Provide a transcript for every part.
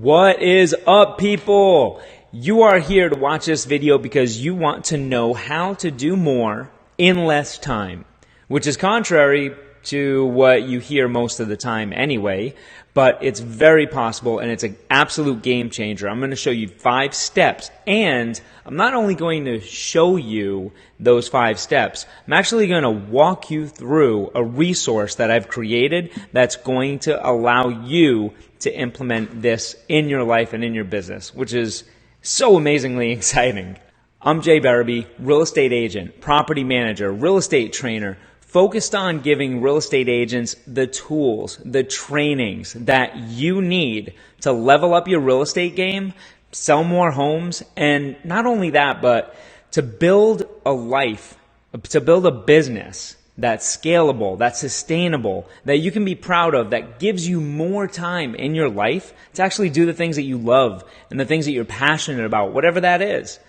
What is up, people? You are here to watch this video because you want to know how to do more in less time, which is contrary to what you hear most of the time anyway, but it's very possible and it's an absolute game changer. I'm going to show you 5 steps, and I'm not only going to show you those 5 steps, I'm actually going to walk you through a resource that I've created that's going to allow you to implement this in your life and in your business, which is so amazingly exciting. I'm Berube, real estate agent, property manager, real estate trainer, focused on giving real estate agents the tools, the trainings that you need to level up your real estate game, sell more homes, and not only that, but to build a life, to build a business that's scalable, that's sustainable, that you can be proud of, that gives you more time in your life to actually do the things that you love and the things that you're passionate about, whatever that is.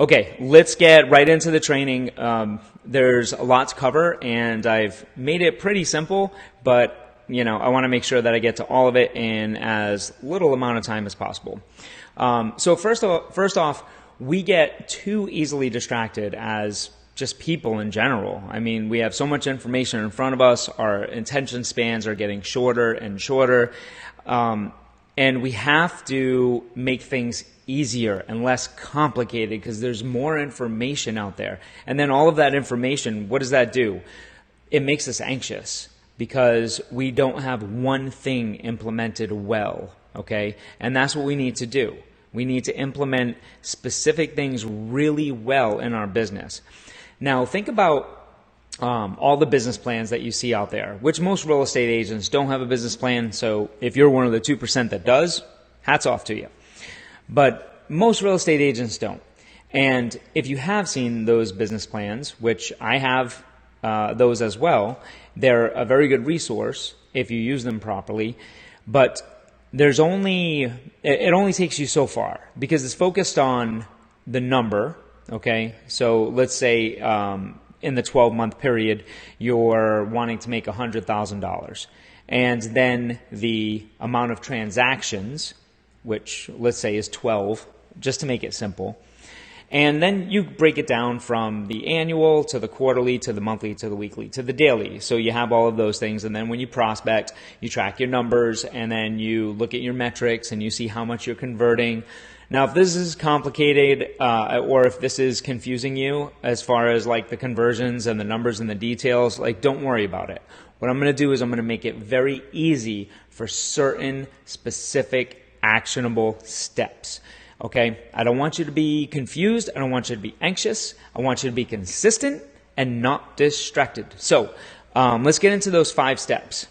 Okay, let's get right into the training. There's a lot to cover, and I've made it pretty simple, but I want to make sure that I get to all of it in as little amount of time as possible. So first off, we get too easily distracted as just people in general. I mean, we have so much information in front of us. Our attention spans are getting shorter and shorter. And we have to make things easier and less complicated because there's more information out there. And then all of that information, what does that do? It makes us anxious because we don't have one thing implemented well, okay? And that's what we need to do. We need to implement specific things really well in our business. Now, think about all the business plans that you see out there, which most real estate agents don't have a business plan. So if you're one of the 2% that does, hats off to you. But most real estate agents don't. And if you have seen those business plans, which I have those as well, they're a very good resource if you use them properly. But it only takes you so far because it's focused on the number. Okay, so let's say in the 12-month period, you're wanting to make $100,000. And then the amount of transactions, which let's say is 12, just to make it simple. And then you break it down from the annual to the quarterly to the monthly to the weekly to the daily. So you have all of those things. And then when you prospect, you track your numbers, and then you look at your metrics and you see how much you're converting. Now, if this is complicated or if this is confusing you as far as like the conversions and the numbers and the details, like don't worry about it. What I'm going to do is I'm going to make it very easy for certain specific actionable steps. Okay? I don't want you to be confused. I don't want you to be anxious. I want you to be consistent and not distracted. So let's get into those 5 steps.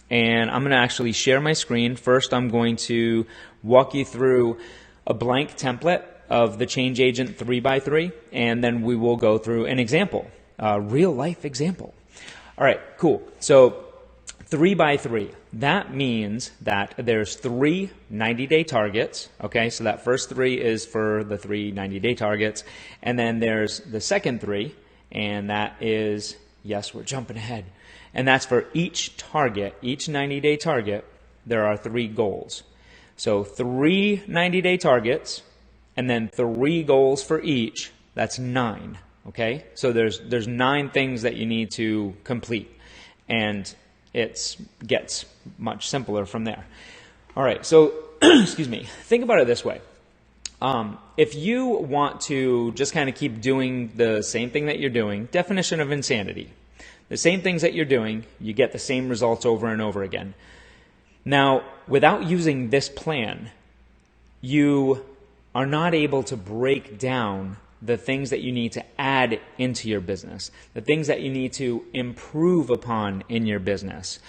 And I'm going to actually share my screen. First, I'm going to walk you through a blank template of the Change Agent 3x3, and then we will go through an example, a real life example. All right, cool. So 3x3, that means that there's 3 90-day targets. Okay, so that first 3 is for the 3 90-day targets, and then there's the second 3, and that is, yes, we're jumping ahead, and that's for each target, each 90-day target, there are 3 goals. So 3 90-day targets, and then 3 goals for each. That's 9. Okay, so there's 9 things that you need to complete, and it gets much simpler from there. All right, so excuse me. Think about it this way: if you want to just kind of keep doing the same thing that you're doing, definition of insanity, the same things that you're doing, you get the same results over and over again. Now, without using this plan, you are not able to break down the things that you need to add into your business, the things that you need to improve upon in your business.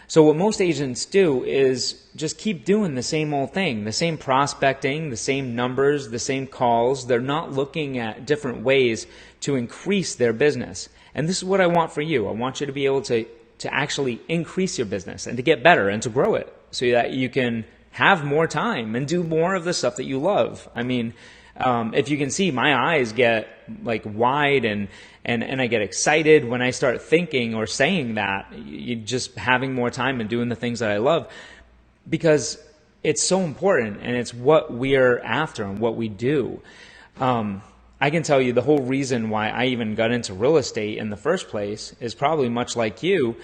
So what most agents do is just keep doing the same old thing, the same prospecting, the same numbers, the same calls. They're not looking at different ways to increase their business. And this is what I want for you. I want you to be able to actually increase your business and to get better and to grow it so that you can have more time and do more of the stuff that you love. I mean, if you can see, my eyes get like wide and I get excited when I start thinking or saying that, you just having more time and doing the things that I love, because it's so important, and it's what we're after and what we do. I can tell you the whole reason why I even got into real estate in the first place is probably much like you,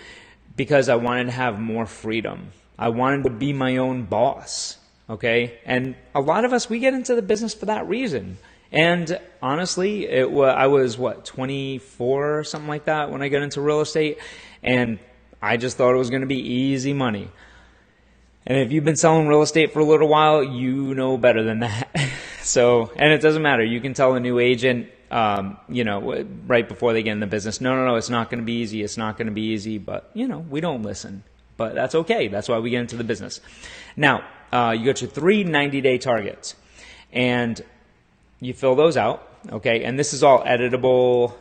because I wanted to have more freedom. I wanted to be my own boss, okay? And a lot of us, we get into the business for that reason. And honestly, I was, 24 or something like that when I got into real estate, and I just thought it was going to be easy money. And if you've been selling real estate for a little while, you know better than that. So, and it doesn't matter. You can tell a new agent, right before they get in the business, no, it's not going to be easy. It's not going to be easy. But, we don't listen. But that's okay. That's why we get into the business. Now, you got your 3 90-day targets. And you fill those out, okay? And this is all editable,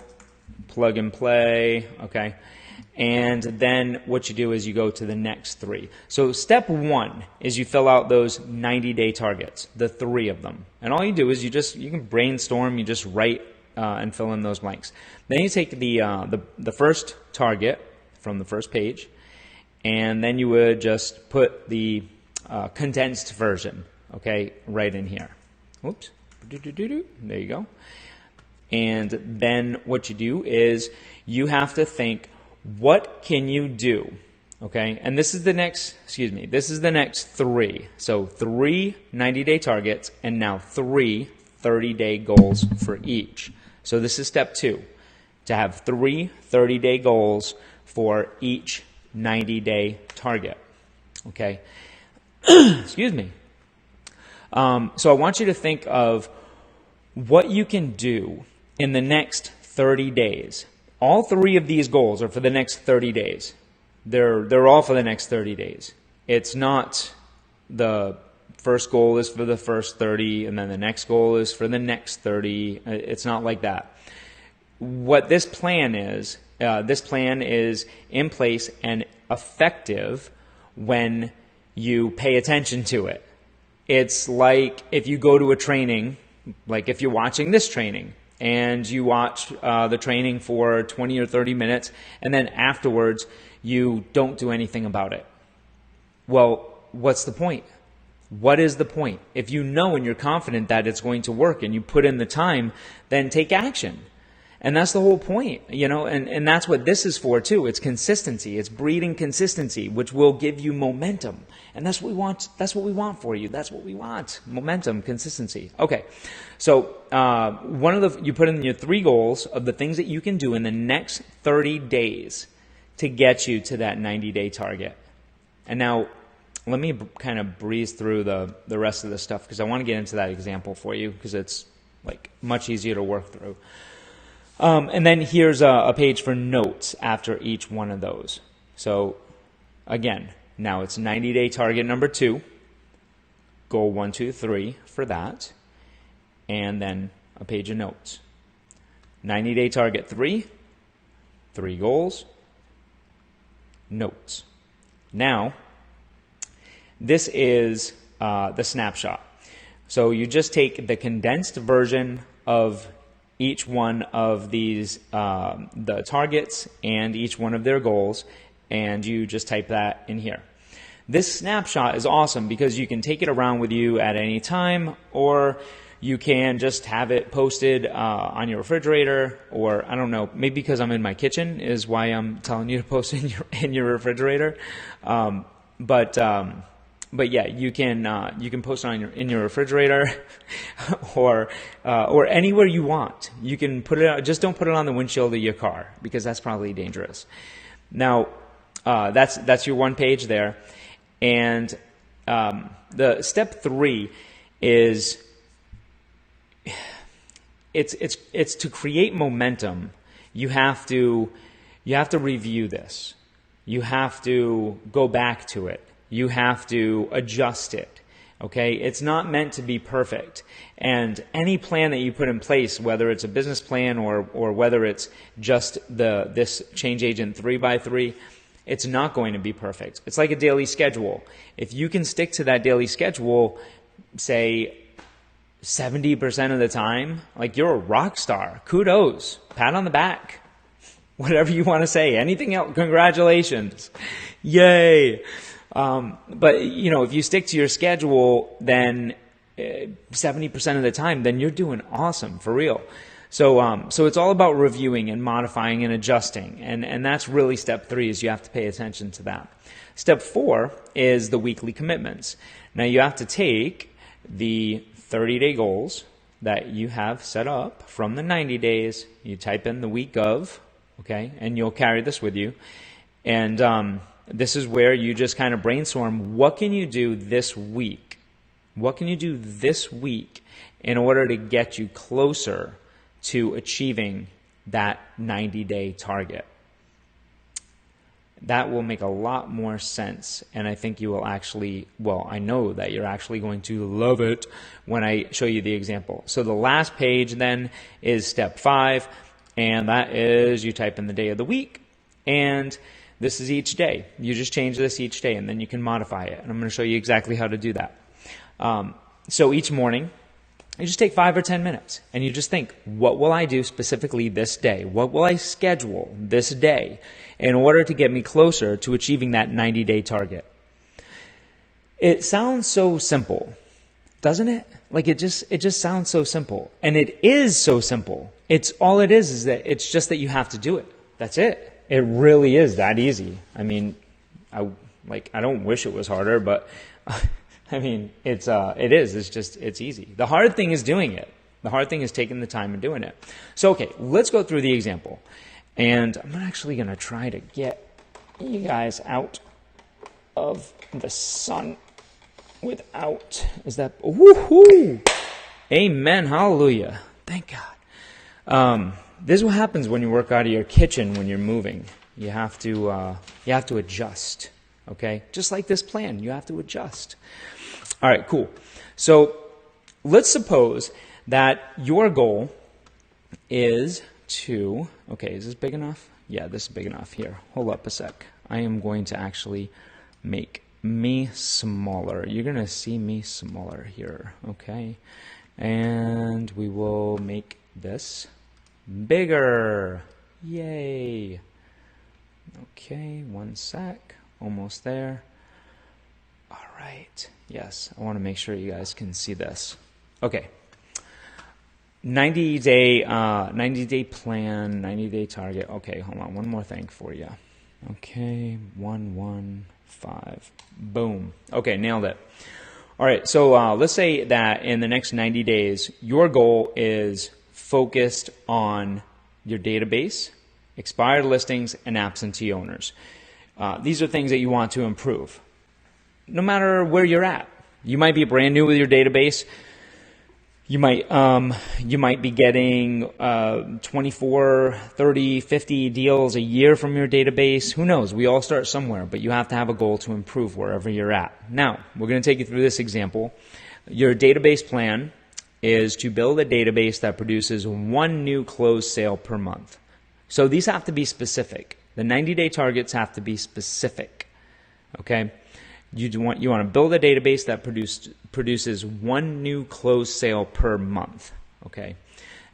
plug and play, okay? And then what you do is you go to the next 3. So step 1 is you fill out those 90-day targets, the 3 of them. And all you do is you can brainstorm, you just write and fill in those blanks. Then you take the first target from the first page, and then you would just put the condensed version, okay, right in here. Oops. There you go. And then what you do is you have to think, what can you do? Okay, and this is the next 3. So 3 90-day targets, and now 3 30-day goals for each. So this is step 2, to have 3 30-day goals for each 90-day target. Okay, excuse me. So I want you to think of what you can do in the next 30 days. All 3 of these goals are for the next 30 days. They're all for the next 30 days. It's not the first goal is for the first 30 and then the next goal is for the next 30. It's not like that. What this plan is in place and effective when you pay attention to it. It's like if you go to a training, like if you're watching this training, and you watch the training for 20 or 30 minutes, and then afterwards you don't do anything about it. Well, what's the point? What is the point? If you know and you're confident that it's going to work and you put in the time, then take action. And that's the whole point, and that's what this is for too. It's consistency. It's breeding consistency, which will give you momentum. And that's what we want. That's what we want for you. That's what we want. Momentum, consistency. Okay. So, you put in your 3 goals of the things that you can do in the next 30 days to get you to that 90-day target. And now let me kind of breeze through the rest of the stuff, because I want to get into that example for you, because it's like much easier to work through. And then here's a page for notes after each one of those. So again, now it's 90-day target number 2, goal 1, 2, 3 for that, and then a page of notes. 90-day target 3 goals, notes. Now, this is the snapshot. So you just take the condensed version of each one of these, the targets and each one of their goals, and you just type that in here. This snapshot is awesome because you can take it around with you at any time, or you can just have it posted on your refrigerator, or I don't know, maybe because I'm in my kitchen is why I'm telling you to post it in your refrigerator. But yeah, you can post it in your refrigerator, or anywhere you want. You can put it out. Just don't put it on the windshield of your car, because that's probably dangerous. Now, that's your one page there, and the step 3 is it's to create momentum. You have to review this. You have to go back to it. You have to adjust it, okay? It's not meant to be perfect. And any plan that you put in place, whether it's a business plan or whether it's just this Change Agent 3x3, it's not going to be perfect. It's like a daily schedule. If you can stick to that daily schedule, say 70% of the time, like, you're a rock star. Kudos. Pat on the back. Whatever you want to say. Anything else, congratulations. Yay. But you know, if you stick to your schedule, then 70% of the time, then you're doing awesome, for real. So it's all about reviewing and modifying and adjusting. And that's really step 3, is you have to pay attention to that. Step 4 is the weekly commitments. Now you have to take the 30-day goals that you have set up from the 90 days, you type in the week of, okay, and you'll carry this with you. And this is where you just kind of brainstorm, what can you do this week? What can you do this week in order to get you closer to achieving that 90-day target? That will make a lot more sense, and I think you will actually, well, I know that you're actually going to love it when I show you the example. So the last page then is step 5, and that is you type in the day of the week, and this is each day. You just change this each day, and then you can modify it, and I'm going to show you exactly how to do that. So each morning, you just take 5 or 10 minutes and you just think, what will I do specifically this day? What will I schedule this day in order to get me closer to achieving that 90-day target? It sounds so simple, doesn't it? Like it just sounds so simple. And it is so simple. It's all it is that it's just that you have to do it. That's it. It really is that easy. I mean, I don't wish it was harder, but I mean, it is. It's easy. The hard thing is doing it. The hard thing is taking the time and doing it. So, okay, let's go through the example. And I'm actually going to try to get you guys out of the sun without, woohoo! Amen, hallelujah. Thank God. This is what happens when you work out of your kitchen when you're moving. You have to adjust, okay? Just like this plan, you have to adjust. All right, cool. So let's suppose that your goal is to, okay, is this big enough? Yeah, this is big enough. Here, hold up a sec. I am going to actually make me smaller. You're going to see me smaller here, okay? And we will make this bigger. Yay. Okay, one sec. Almost there. All right. Yes, I want to make sure you guys can see this. Okay. 90-day plan, 90-day target. Okay, hold on. One more thing for you. Okay, 115. Boom. Okay, nailed it. All right, so let's say that in the next 90 days, your goal is focused on your database, expired listings, and absentee owners. These are things that you want to improve, no matter where you're at. You might be brand new with your database. You might be getting 24, 30, 50 deals a year from your database. Who knows? We all start somewhere, but you have to have a goal to improve wherever you're at. Now, we're going to take you through this example. Your database plan is to build a database that produces 1 new closed sale per month. So these have to be specific. The 90-day targets have to be specific. Okay? You want to build a database that produces 1 new closed sale per month. Okay.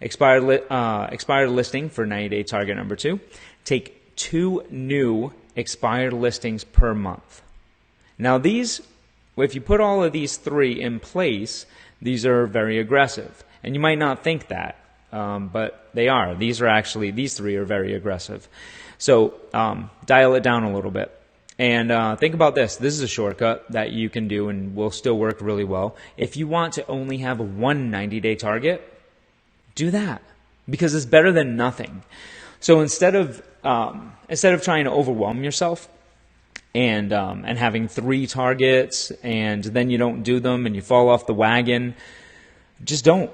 Expired listing for 90-day target number 2. Take 2 new expired listings per month. Now these, if you put all of these 3 in place, these are very aggressive. And you might not think that, but they are. These 3 are very aggressive. So dial it down a little bit. And think about this. This is a shortcut that you can do and will still work really well. If you want to only have 1 90-day target, do that because it's better than nothing. So instead of trying to overwhelm yourself and having 3 targets and then you don't do them and you fall off the wagon, just don't.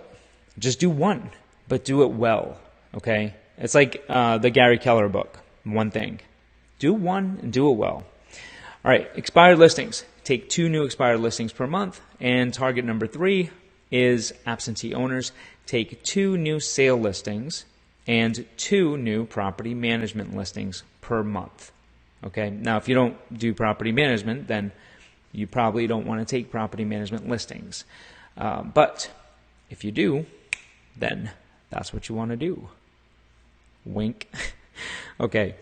Just do 1, but do it well. Okay? It's like the Gary Keller book, One Thing. Do 1 and do it well. All right, expired listings. Take 2 new expired listings per month. And target number 3 is absentee owners. Take 2 new sale listings and 2 new property management listings per month. Okay, now if you don't do property management, then you probably don't want to take property management listings. But if you do, then that's what you want to do. Wink. Okay.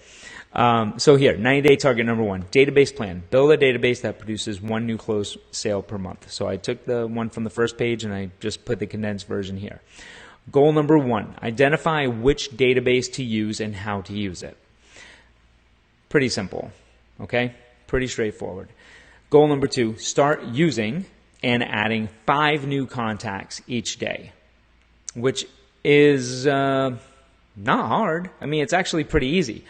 So here, 90-day target number 1, database plan. Build a database that produces 1 new closed sale per month. So I took the one from the first page and I just put the condensed version here. Goal number 1, identify which database to use and how to use it. Pretty simple, okay? Pretty straightforward. Goal number 2, start using and adding 5 new contacts each day, which is not hard. I mean, it's actually pretty easy.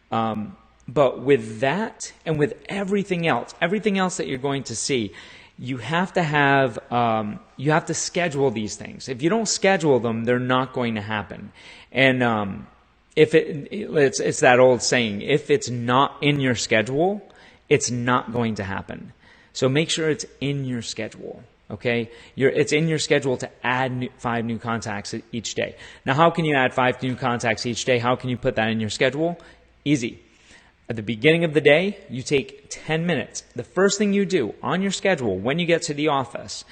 But with that and with everything else that you're going to see, you have to schedule these things. If you don't schedule them, they're not going to happen. And it's that old saying, if it's not in your schedule, it's not going to happen. So make sure it's in your schedule. Okay, it's in your schedule to add 5 new contacts each day. Now, how can you add 5 new contacts each day? How can you put that in your schedule? Easy. At the beginning of the day, you take 10 minutes. The first thing you do on your schedule when you get to the office,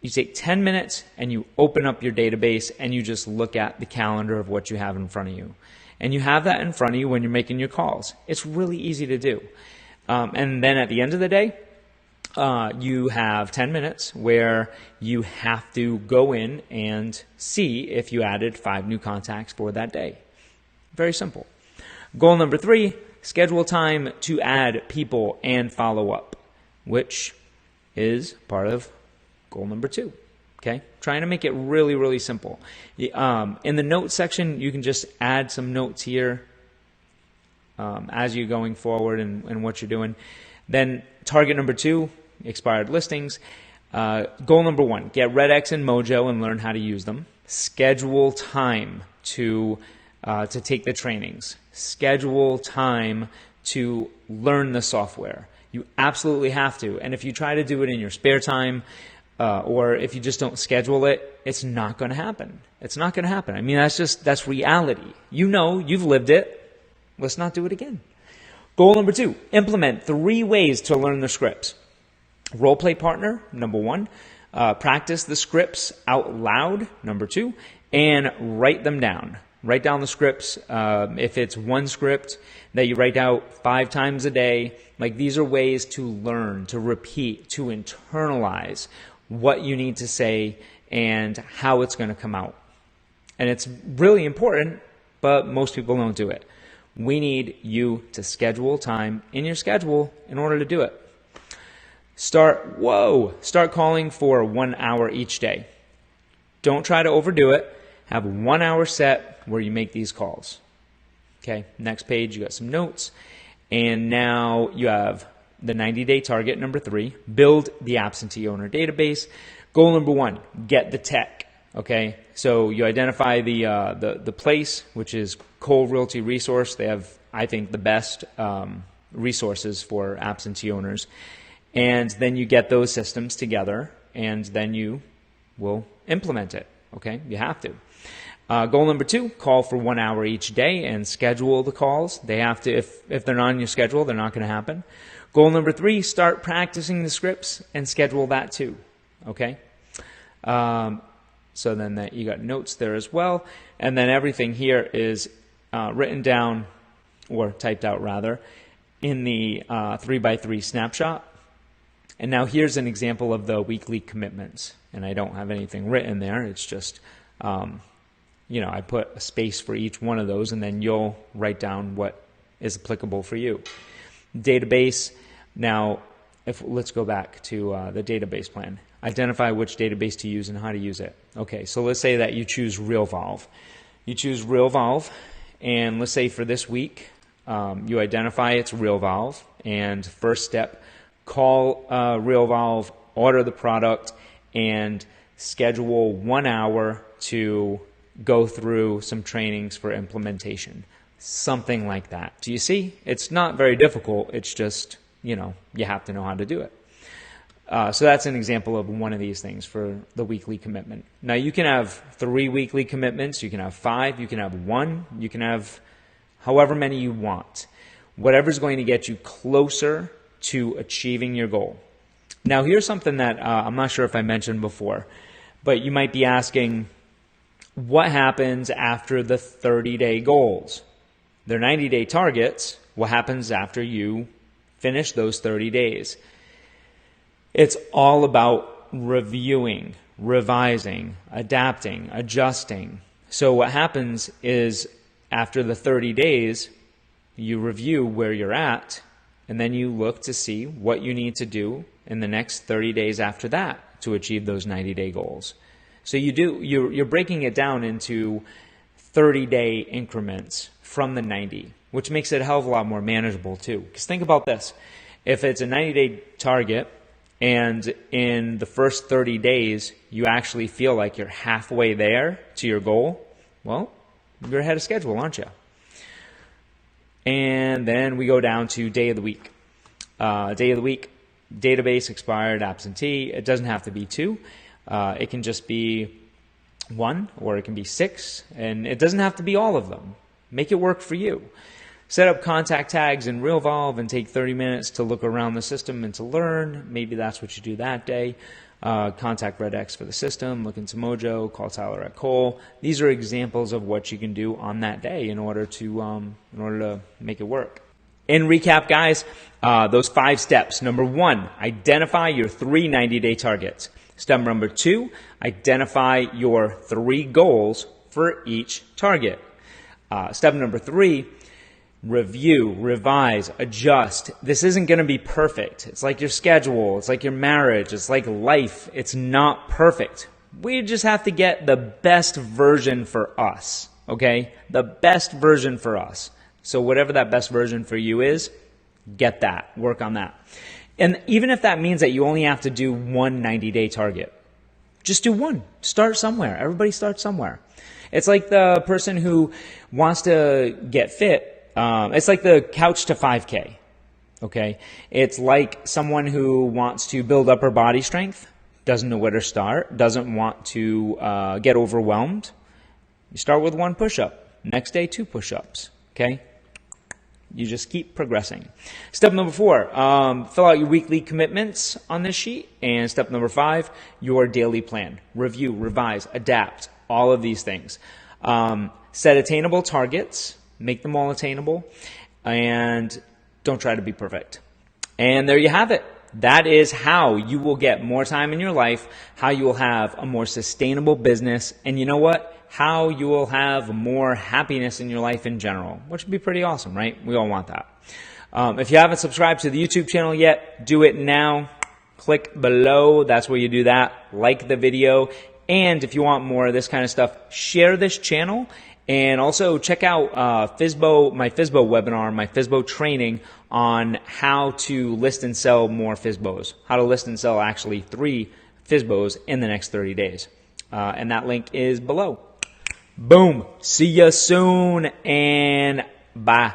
you take 10 minutes and you open up your database and you just look at the calendar of what you have in front of you. And you have that in front of you when you're making your calls. It's really easy to do. And then at the end of the day, you have 10 minutes where you have to go in and see if you added 5 new contacts for that day. Very simple. Goal number 3, schedule time to add people and follow up, which is part of goal number 2. Okay, trying to make it really, really simple. In the notes section, you can just add some notes here as you're going forward and what you're doing. Then target number 2, expired listings. Goal number 1, get RedX and Mojo and learn how to use them. Schedule time to take the trainings. Schedule time to learn the software. You absolutely have to. And if you try to do it in your spare time, or if you just don't schedule it, it's not going to happen. It's not going to happen. I mean, that's reality. You know, you've lived it. Let's not do it again. Goal number 2, implement 3 ways to learn the scripts. Role play partner, number 1. Practice the scripts out loud, number 2. And write them down. Write down the scripts. If it's one script that you write out 5 times a day, like these are ways to learn, to repeat, to internalize what you need to say and how it's going to come out. And it's really important, but most people don't do it. We need you to schedule time in your schedule in order to do it. Start calling for 1 hour each day. Don't try to overdo it. Have 1 hour set where you make these calls. Okay, next page, you got some notes. And now you have the 90-day target, number 3, build the absentee owner database. Goal number 1, get the tech. Okay, so you identify the place, which is Cole Realty Resource. They have, I think, the best resources for absentee owners. And then you get those systems together, and then you will implement it. Okay, you have to. Goal number 2, call for 1 hour each day and schedule the calls. They have to, if they're not on your schedule, they're not going to happen. Goal number 3, start practicing the scripts and schedule that too. Okay? So then you got notes there as well. And then everything here is written down, or typed out rather, in the 3x3 snapshot. And now here's an example of the weekly commitments. And I don't have anything written there. It's just, I put a space for each one of those, and then you'll write down what is applicable for you. Database. Now, let's go back to the database plan. Identify which database to use and how to use it. Okay, so let's say that you choose RealVolve. You choose RealVolve, and let's say for this week, you identify it's RealVolve, and first step, call RealVolve, order the product, and schedule 1 hour to go through some trainings for implementation. Something like that. Do you see? It's not very difficult. It's just, you have to know how to do it. So that's an example of one of these things for the weekly commitment. Now you can have 3 weekly commitments, you can have 5, you can have 1, you can have however many you want. Whatever's going to get you closer to achieving your goal. Now here's something that I'm not sure if I mentioned before, but you might be asking, what happens after the 30-day goals? Their 90-day targets, what happens after you finish those 30 days. It's all about reviewing, revising, adapting, adjusting. So what happens is after the 30 days, you review where you're at, and then you look to see what you need to do in the next 30 days after that to achieve those 90-day goals. So you're breaking it down into 30-day increments from the 90, which makes it a hell of a lot more manageable too. Because think about this. If it's a 90-day target and in the first 30 days you actually feel like you're halfway there to your goal, well, you're ahead of schedule, aren't you? And then we go down to day of the week. Day of the week, database, expired, absentee. It doesn't have to be 2. It can just be 1, or it can be 6, and it doesn't have to be all of them. Make it work for you. Set up contact tags in RealVolve and take 30 minutes to look around the system and to learn. Maybe that's what you do that day. Contact RedX for the system, look into Mojo, call Tyler at Cole. These are examples of what you can do on that day in order to make it work. In recap, guys, those 5 steps. Number 1, identify your 3 90-day targets. Step number 2, identify your 3 goals for each target. Step number 3, review, revise, adjust. This isn't going to be perfect. It's like your schedule. It's like your marriage. It's like life. It's not perfect. We just have to get the best version for us, okay? The best version for us. So whatever that best version for you is, get that. Work on that. And even if that means that you only have to do 1 90-day target, just do 1. Start somewhere. Everybody starts somewhere. It's like the person who wants to get fit. It's like the couch to 5K, okay? It's like someone who wants to build upper body strength, doesn't know where to start, doesn't want to get overwhelmed. You start with 1 push-up. Next day, 2 push-ups, okay? You just keep progressing. Step number 4, fill out your weekly commitments on this sheet. And step number 5, your daily plan. Review, revise, adapt, all of these things. Set attainable targets. Make them all attainable, and don't try to be perfect. And there you have it. That is how you will get more time in your life, how you will have a more sustainable business, and you know what? How you will have more happiness in your life in general, which would be pretty awesome, right? We all want that. If you haven't subscribed to the YouTube channel yet, do it now. Click below. That's where you do that. Like the video. And if you want more of this kind of stuff, share this channel. And also check out my FSBO webinar, my FSBO training on how to list and sell more FSBOs, how to list and sell actually 3 FSBOs in the next 30 days. And that link is below. Boom. See you soon, and bye.